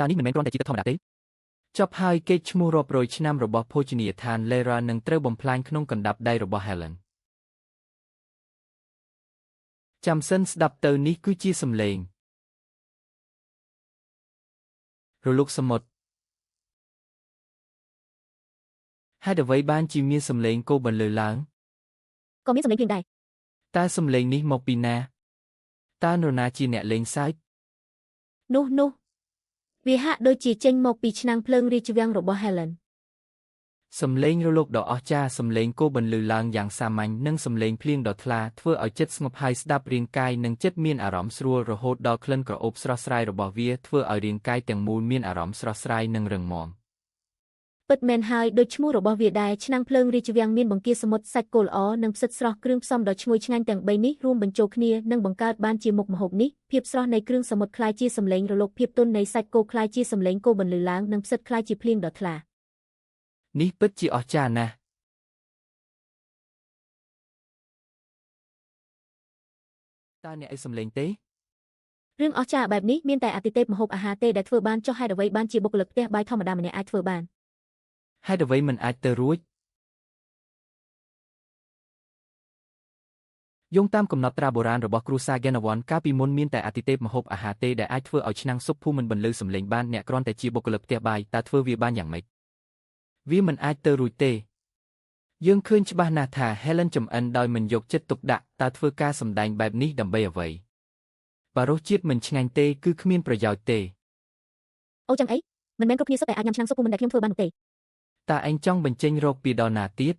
ตานี้មិនមែនគ្រាន់តែជាទឹកធម្មតាទេចប់ហើយគេឈ្មោះរាប់រយឆ្នាំរបស់ភោជនីយដ្ឋាន Lera នឹងត្រូវបំផ្លាញក្នុងកណ្ដាប់ដៃរបស់ Helen ចាំសិនស្ដាប់ទៅនេះគឺជាសំឡេងរលកសមុទ្រហេតុអ្វីបានជាមានសំឡេងគោបន្លឺឡើងក៏មានសំឡេងភ្លៀងដែរតើសំឡេងនេះមកពីណាតើនរណាជាអ្នកលេងសើចនោះវាហាក់ដូចជាចេញមកពីឆ្នាំងភ្លើងរាជវាំងរបស់ Helen សំឡេងរលកដ៏អស្ចារ្យសំឡេងគោបន្លឺឡើងយ៉ាងសាមញ្ញនិងសំឡេងភ្លៀងដ៏ថ្លាធ្វើឲ្យចិត្តស្ងប់ហើយស្ដាប់រាងកាយនិងចិត្តមានអារម្មណ៍ស្រួលរហូតដល់ក្លិនក្រអូបស្រស់ស្រាយរបស់វាធ្វើឲ្យរាងកាយទាំងមូលមានអារម្មណ៍ស្រស់ស្រាយនិងរឹងមាំពិតមែនហើយដូចឈ្មោះរបស់វាដែរឆ្នាំងភ្លើងរាជវាំងមានបង្គាសមុទ្រសាច់គោល្អនិងផ្សិតស្រស់គ្រឿងផ្សំដ៏ឈ្ងុយឆ្ងាញ់ទាំង3នេះរួមបញ្ចូលគ្នានិងបង្កើតបានជាមុខម្ហូបនេះភាពស្រស់នៃគ្រឿងសមុទ្រคล้ายជាសំឡេងរលកភាពទន់នៃសាច់គោคล้ายជាសំឡេងគោបន្លឺឡើងនិងផ្សិតคล้ายជាភ្លៀងដ៏ថ្លានេះពិតជាអស្ចារ្យណាស់តើអ្នកឲ្យសំឡេងទេរឿងអស្ចារ្យបែបនេះមានតែអតិថិតម្ហូបអាហារទេដែលធ្វើបានចុះហេតុអ្វីបានជាបុគ្គលិកផ្ទះបាយធម្មតាម្នាក់អាចធ្វើបានហេតុអ្វីមិនអាចទៅរួចយោងតាមកំណត់ត្រាបុរាណរបស់គ្រួសារ Genawan កាលពីមុនមានតែអតិថិតម្ហូបអាហារទេដែលអាចធ្វើឲ្យឆ្នាំងស៊ុបភូមិមិនបន្លឺសំឡេងបានអ្នកគ្រាន់តែជាបុគ្គលិកផ្ទះបាយតើធ្វើវាបានយ៉ាងម៉េចវាមិនអាចទៅរួចទេយើងឃើញច្បាស់ណាស់ថា Helen ចំអិនដោយមិនយកចិត្តទុកដាក់តើធ្វើការសម្ដែងបែបនេះដើម្បីអ្វីបើរសជាតិមិនឆ្ងាញ់ទេគឺគ្មានប្រយោជន៍ទេអូចឹងអីមិនមែនគ្រប់គ្នាសុទ្ធតែអាចញ៉ាំឆ្នាំងស៊ុបភូមិដែលខ្ញុំធ្វើបាននោះទេតើឯងចង់បញ្ចេញរកពីដល់ណាទៀត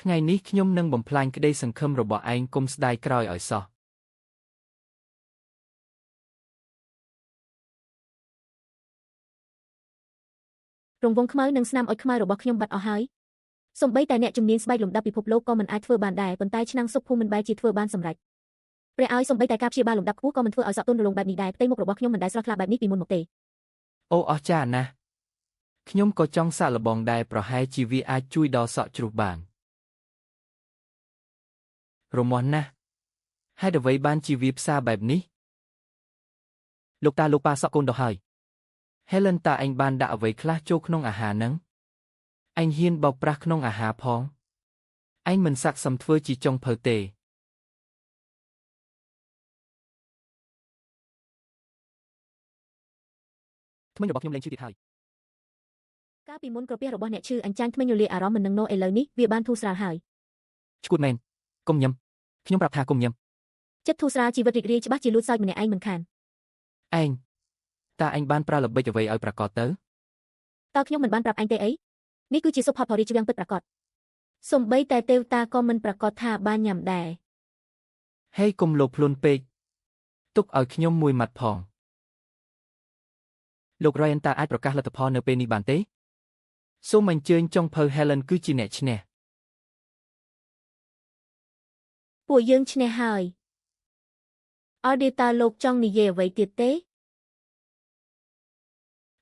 ថ្ងៃនេះខ្ញុំនឹងបំផ្លាញក្តីសង្ឃឹមរបស់ឯងកុំស្ដាយក្រោយឲ្យសោះរង្វង់ខ្មៅនិងស្នាមអុចខ្មៅរបស់ខ្ញុំបាត់អស់ហើយសូម្បីតែអ្នកជំនាញស្បែកលំដាប់ពិភពលោកក៏មិនអាចធ្វើបានដែរប៉ុន្តែឆ្នាំងស៊ុបភូមិមិនបែរជាធ្វើបានសម្រេចព្រះឲ្យសូម្បីតែការព្យាបាលលំដាប់ខ្ពស់ក៏មិនធ្វើឲ្យសក់ទន់រលោងបែបនេះដែរផ្ទៃមុខរបស់ខ្ញុំមិនដែលស្រស់ថ្លាបែបនេះពីមុនមកទេអូអស្ចារ្យណាស់ខ្ញុំក៏ចង់សាកល្បងដែរប្រហែលជាវាអាចជួយដល់សក់ជ្រុះបានរមាស់ណាស់ហេតុអ្វីបានជាវាផ្សារបែបនេះលោកប៉ាសក់កូនដល់ហើយ Helen តើឯងបានដាក់អ្វីខ្លះចូលក្នុងអាហារហ្នឹងឯងហ៊ានបោកប្រាស់ក្នុងអាហារផងឯងមិនស័ក្តិសមធ្វើជាចុងភៅទេថ្មិញរបស់ខ្ញុំលែងឈឺទៀតហើយកាលពីមុនក្រពះរបស់អ្នកឈឺអញ្ចាញ់ថ្មិញរលាយអារម្មណ៍មិននឹងណឥឡូវនេះវាបានធូរស្រាលហើយឈួតមែនកុំញឹមខ្ញុំប្រាប់ថាកុំញឹមចិត្តធូរស្រាលជីវិតរីករាយច្បាស់ជាលួចសើចម្នាក់ឯងមិនខានឯងតើឯងបានប្រើល្បិចអ្វីឲ្យប្រកបទៅតើខ្ញុំមិនបានប្រាប់ឯងទេអីនេះគឺជាសុភ័ព្វរាជវាំងពិតប្រាកដសំបីតែទេវតាក៏មិនប្រកាសថាបានញ៉ាំដែរហេកុំលោភលន់ពេកទុកឲ្យខ្ញុំមួយម៉ាត់ផងលោក Ryan តើអាចប្រកាសលទ្ធផលនៅពេលនេះបានទេសូមអញ្ជើញចុងភៅ Helen គឺជាអ្នកឈ្នះពួកយើងឈ្នះហើយអត់ទេតើលោកចង់និយាយអ្វីទៀតទេ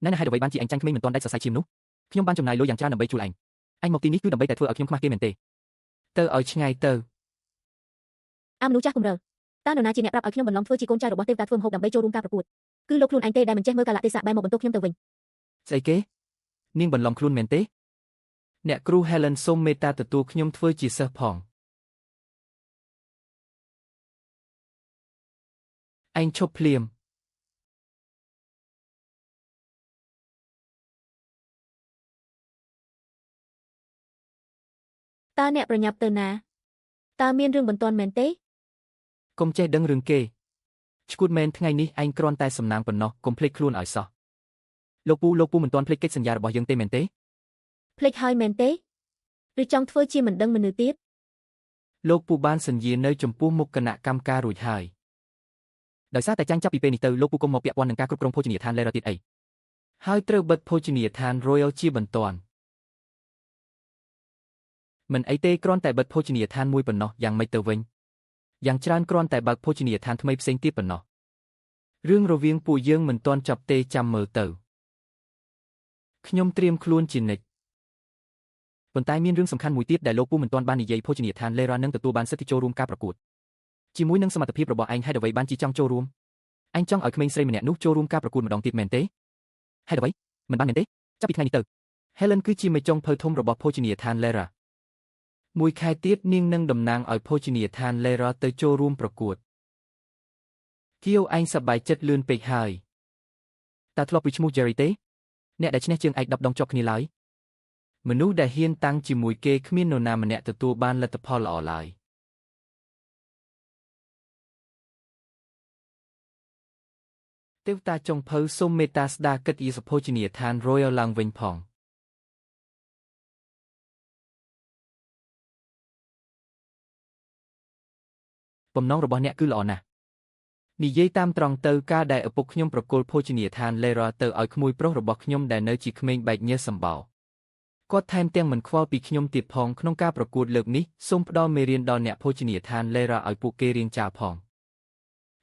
ណែហេតុអ្វីបានជាឯងចាញ់ក្មេងមិនទាន់ដាច់សរសៃឈាមនោះខ្ញុំបានចំណាយលុយយ៉ាងច្រើនដើម្បីជួលឯងមកទីនេះគឺដើម្បីតែធ្វើឲ្យខ្ញុំខ្មាស់គេមែនទេទៅឲ្យឆ្ងាយទៅមនុស្សចាស់គំរើតើនរណាជាអ្នកប្រាប់ឲ្យខ្ញុំបន្លំធ្វើជាកូនចៅរបស់ទេវតាធ្វើម្ហូបដើម្បីចូលរួមការប្រកួតគឺលោកខ្លួនឯងទេដែលមិនចេះមើលកាលៈទេសៈបែរមកបន្ទោសខ្ញុំទៅវិញស្អីគេនាងបន្លំខ្លួនមែនទេអ្នកគ្រូ Helen សូមមេត្តាទទួលខ្ញុំធ្វើជាសិស្សផងឯងឈប់ភ្លាមតើអ្នកប្រញាប់ទៅណាតើមានរឿងបន្ទាន់មែនទេកុំចេះដឹងរឿងគេឈួតមែនថ្ងៃនេះឯងគ្រាន់តែសំណាងប៉ុណ្ណោះកុំភ្លេចខ្លួនឲ្យសោះលោកពូមិនទាន់ភ្លេចកិច្ចសន្យារបស់យើងទេមែនទេភ្លេចហើយមែនទេឬចង់ធ្វើជាមិនដឹងមនុស្សទៀតលោកពូបានសន្យានៅចំពោះមុខគណៈកម្មការរួចហើយដោយសារតែចាញ់ចាប់ពីពេលនេះទៅលោកពូកុំមកពាក់ព័ន្ធនឹងការគ្រប់គ្រងភោជនីយដ្ឋាន Lera ទៀតអីហើយត្រូវបិទភោជនីយដ្ឋាន Royal ជាបន្ទាន់មិនអីទេគ្រាន់តែបិទភោជនីយដ្ឋានមួយប៉ុណ្ណោះយ៉ាងម៉េចទៅវិញយ៉ាងច្រើនគ្រាន់តែបើកភោជនីយដ្ឋានថ្មីផ្សេងទៀតប៉ុណ្ណោះរឿងរវាងពួកយើងមិនទាន់ចប់ទេចាំមើលទៅខ្ញុំត្រៀមខ្លួនជានិច្ចប៉ុន្តែមានរឿងសំខាន់មួយទៀតដែលលោកពូមិនទាន់បាននិយាយភោជនីយដ្ឋាន Lera នឹងទទួលបានសិទ្ធិចូលរួមការប្រកួតជាមួយនឹងសមត្ថភាពរបស់ឯងហេតុអ្វីបានជាចង់ចូលរួមឯងចង់ឲ្យក្មេងស្រីម្នាក់នោះចូលរួមការប្រកួតម្ដងទៀតមែនទេ Hayអ្វីមិនបានមែនទេចាប់ពីថ្ងៃនេះទៅ Helen គឺជាមេចុងភៅធំរបស់ភោជនីយដ្ឋាន Lera មួយខែទៀតនាងនឹងតំណាងឲ្យភោជនីយដ្ឋាន Lera ទៅចូលរួមប្រកួតគៀវឯងសប្បាយចិត្តលឿនពេកហើយតើធ្លាប់ពីឈ្មោះ Jerry ទេអ្នកដែលឈ្នះជើងឯក10 ដងជាប់គ្នាឡើយមនុស្សដែលហ៊ានតាំងជាមួយគេគ្មាននរណាម្នាក់ទទួលបានលទ្ធផលល្អឡើយទេវតាចុងភៅសូមមេត្តាស្ដារកិត្តិយសភោជនីយដ្ឋាន Royal ឡើងវិញផងបំណងរបស់អ្នកគឺល្អណាស់និយាយតាមត្រង់ទៅការដែលឪពុកខ្ញុំប្រគល់ភោជនីយដ្ឋាន Lera ទៅឲ្យក្មួយប្រុសរបស់ខ្ញុំដែលនៅជាក្មេងបែកញើសសម្បោរគាត់ថែមទាំងមិនខ្វល់ពីខ្ញុំទៀតផងក្នុងការប្រកួតលើកនេះសូមផ្ដល់មេរៀនដល់អ្នកភោជនីយដ្ឋាន Lera ឲ្យពួកគេរៀងចាលផង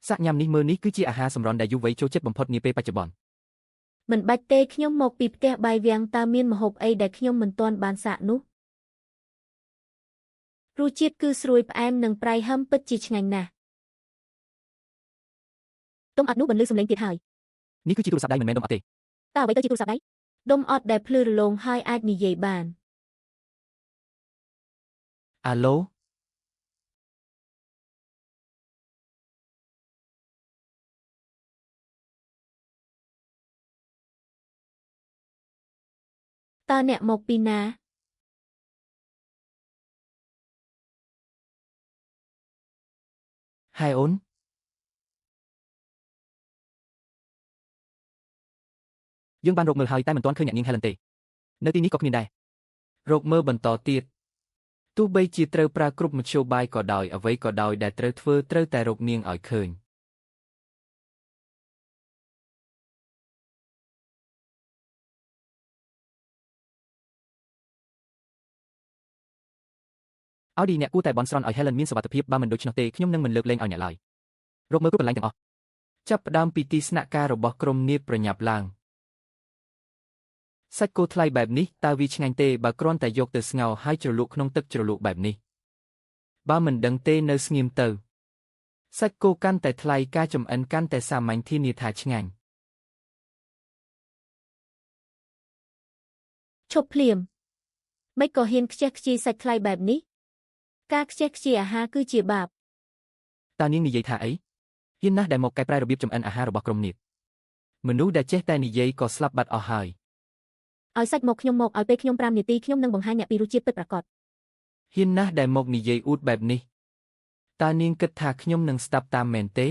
សាក់ញ៉ាំនេះមើលនេះគឺជាអាហារសម្រន់ដែលយុវវ័យចូលចិត្តបំផុតនាពេលបច្ចុប្បន្នមិនបាច់ទេខ្ញុំមកពីផ្ទះបាយវាំងតើមានម្ហូបអីដែលខ្ញុំមិនទាន់បានសាកនោះរសជាតិគឺស្រួយផ្អែមនិងប្រៃហឹមពិតជាឆ្ងាញ់ណាស់ដុំអត់នោះបន្លឺសំឡេងទៀតហើយនេះគឺជាទូរស័ព្ទដៃមិនមែនដុំអត់ទេតើអ្វីទៅជាទូរស័ព្ទដៃដុំអត់ដែលភ្លឺរលោងហើយអាចនិយាយបានអាឡូតើអ្នកមកពីណាហើយអូនយើងបានរកមើលហើយតែមិនទាន់ឃើញអ្នកនាង Helen ទេនៅទីនេះក៏គ្មានដែររកមើលបន្តទៀតទោះបីជាត្រូវប្រើគ្រប់មធ្យោបាយក៏ដោយអ្វីក៏ដោយដែលត្រូវធ្វើត្រូវតែរកនាងឲ្យឃើញឲ្យឌីអ្នកគួរតែបន់ស្រន់ឲ្យ Helen មានសុវត្ថិភាពបើមិនដូច្នោះទេខ្ញុំនឹងមិនលើកលែងឲ្យអ្នកឡើយរកមើលគ្រប់កន្លែងទាំងអស់ចាប់ផ្ដើមពីទីស្នាក់ការរបស់ក្រុមនាបប្រញាប់ឡើងសាច់គោថ្លៃបែបនេះតើវាឆ្ងាញ់ទេបើគ្រាន់តែយកទៅស្ងោរហើយជ្រលក់ក្នុងទឹកជ្រលក់បែបនេះបើមិនដឹងទេនៅស្ងៀមទៅសាច់គោកាន់តែថ្លៃការចំអិនកាន់តែសាមញ្ញធានាថាឆ្ងាញ់ឈប់ភ្លាមមិនក៏ហ៊ានខ្ជះខ្ជាយសាច់ថ្លៃបែបនេះការខ្ជះខ្ជាយអាហារគឺជាបាបតើនាងនិយាយថាអីហ៊ានណាស់ដែលមកកែប្រែរបៀបចម្អិនអាហាររបស់ក្រុមនាបមនុស្សដែលចេះតែនិយាយក៏ស្លាប់បាត់អស់ហើយឲ្យសាច់មកខ្ញុំមកឲ្យពេលខ្ញុំ5នាទីខ្ញុំនឹងបង្ហាញអ្នកពីរសជាតិពិតប្រាកដហ៊ានណាស់ដែលមកនិយាយអួតបែបនេះតើនាងគិតថាខ្ញុំនឹងស្ដាប់តាមមែនទេ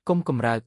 កុំកម្រើក